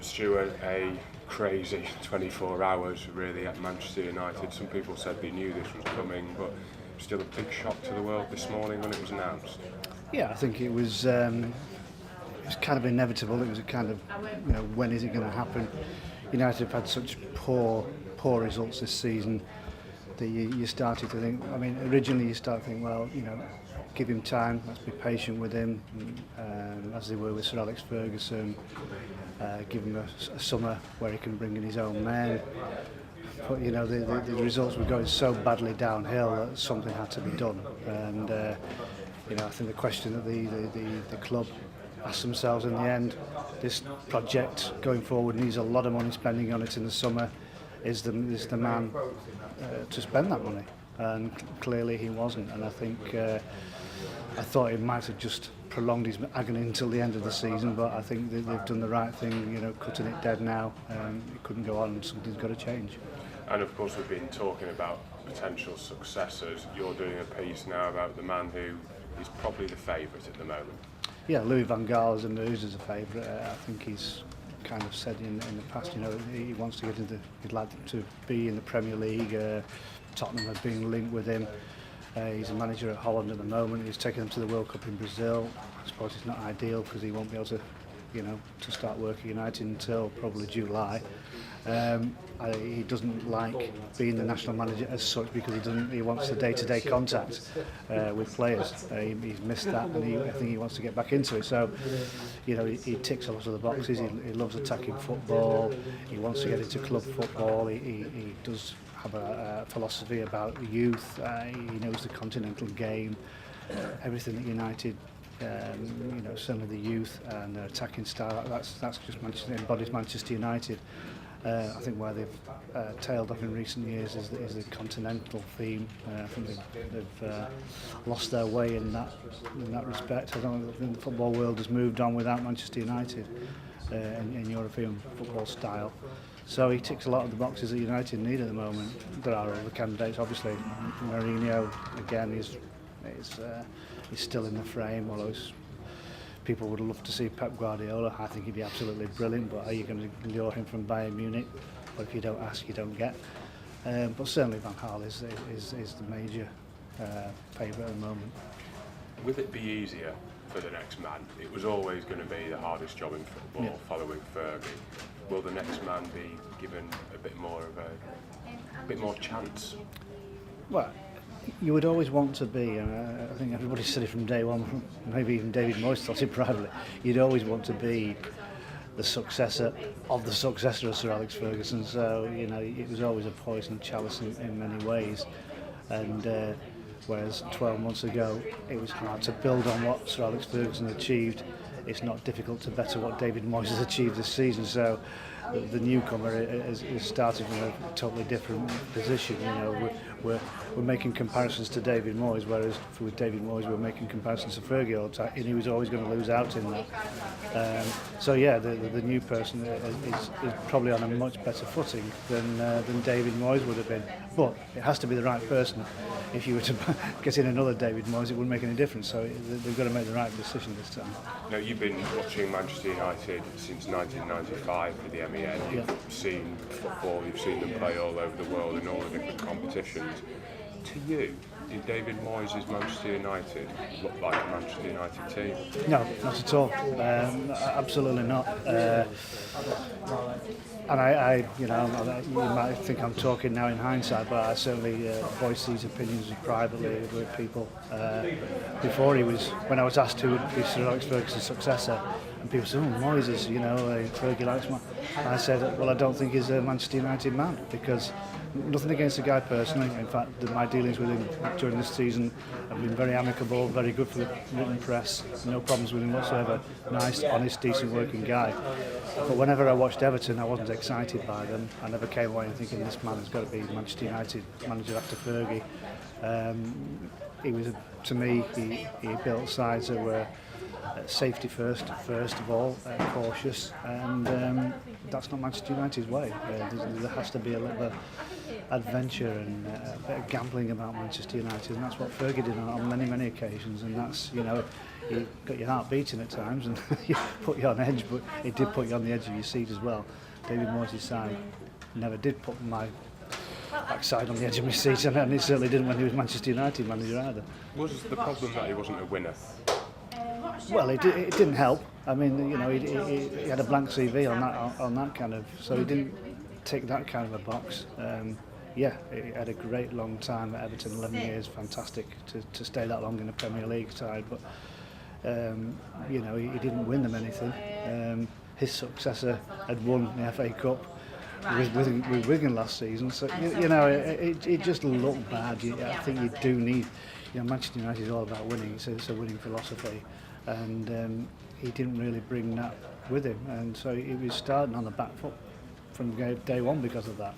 Stuart, a crazy 24 hours really at Manchester United. Some people said they knew this was coming, but still a big shock to the world this morning when it was announced. Yeah, I think it was kind of inevitable. It was a kind of, when is it going to happen? United have had such poor results this season that you started to think. I mean, originally you start thinking, well, give him time. Let's be patient with him, as they were with Sir Alex Ferguson. Give him a summer where he can bring in his own men. But the results were going so badly downhill that something had to be done. And I think the question that the club asked themselves in the end, this project going forward needs a lot of money spending on it in the summer. Is the man to spend that money? And clearly he wasn't. And I think I thought he might have just prolonged his agony until the end of the season, but I think they've done the right thing, cutting it dead now. It couldn't go on, and something's got to change. And of course we've been talking about potential successors. You're doing a piece now about the man who is probably the favourite at the moment. Yeah, Louis van Gaal is emerged as a favourite. I think he's kind of said in the past, he wants to he'd like to be in the Premier League. Tottenham have been linked with him. He's a manager at Holland at the moment. He's taken them to the World Cup in Brazil. I suppose it's not ideal because he won't be able to, to start work at United until probably July. He doesn't like being the national manager as such because he wants the day-to-day contact with players. He's missed that, and I think he wants to get back into it. So, he ticks a lot of the boxes. He loves attacking football. He wants to get into club football. He does have a philosophy about youth. He knows the continental game, everything that United. Certainly the youth and their attacking style. That's just embodies Manchester United. I think where they've tailed off in recent years is the continental theme. I think they've lost their way in that respect. I don't think the football world has moved on without Manchester United in European football style. So he ticks a lot of the boxes that United need at the moment. There are other candidates, obviously. Mourinho again is still in the frame, although people would love to see Pep Guardiola. I think he'd be absolutely brilliant, but are you going to lure him from Bayern Munich? But if you don't ask, you don't get. But certainly Van Gaal is the major favourite at the moment. Will it be easier for the next man? It was always going to be the hardest job in football, following Fergie. Will the next man be given a bit more chance? Well, you would always want to be, and I think everybody said it from day one, maybe even David Moyes thought it privately, you'd always want to be the successor of the successor of Sir Alex Ferguson. So, it was always a poisoned chalice in many ways. And whereas 12 months ago, it was hard to build on what Sir Alex Ferguson achieved. It's not difficult to better what David Moyes has achieved this season. So the newcomer is starting from a totally different position. We're making comparisons to David Moyes, whereas with David Moyes we're making comparisons to Fergie all the time, and he was always going to lose out in that. The new person is probably on a much better footing than David Moyes would have been. But it has to be the right person. If you were to get in another David Moyes, it wouldn't make any difference. So they've got to make the right decision this time. Now, you've been watching Manchester United since 1995 for the MEN. You've seen football, you've seen them play all over the world in all the different competitions. To you, did David Moyes' Manchester United look like a Manchester United team? No, not at all. Absolutely not. And you might think I'm talking now in hindsight, but I certainly voiced these opinions privately with people before when I was asked who would be Sir Alex Ferguson's successor, and people said, Moyes is, Fergie likes man. And I said, well, I don't think he's a Manchester United man, because nothing against the guy personally. In fact, my dealings with him during this season have been very amicable, very good for the written press, no problems with him whatsoever. Nice, honest, decent working guy. But whenever I watched Everton, I wasn't excited by them. I never came away thinking this man has got to be Manchester United manager after Fergie. He was, to me, he built sides that were safety first of all, cautious, and that's not Manchester United's way. There has to be a little bit of adventure and a bit of gambling about Manchester United, and that's what Fergie did on many occasions. And that's, you got your heart beating at times and you put you on edge, but it did put you on the edge of your seat as well. David Moyes' side never did put my backside on the edge of my seat, and he certainly didn't when he was Manchester United manager either. Was the problem that he wasn't a winner? Well, it didn't help. I mean, you know, he had a blank CV on that kind of, so he didn't tick that kind of a box. Yeah, he had a great long time at Everton, 11 years, fantastic to stay that long in the Premier League side, but you know, he didn't win them anything. His successor had won the FA Cup with Wigan last season, so you know, it just looked bad. I think you do need, you know, Manchester United is all about winning. It's a winning philosophy, and he didn't really bring that with him, and so he was starting on the back foot from day one because of that.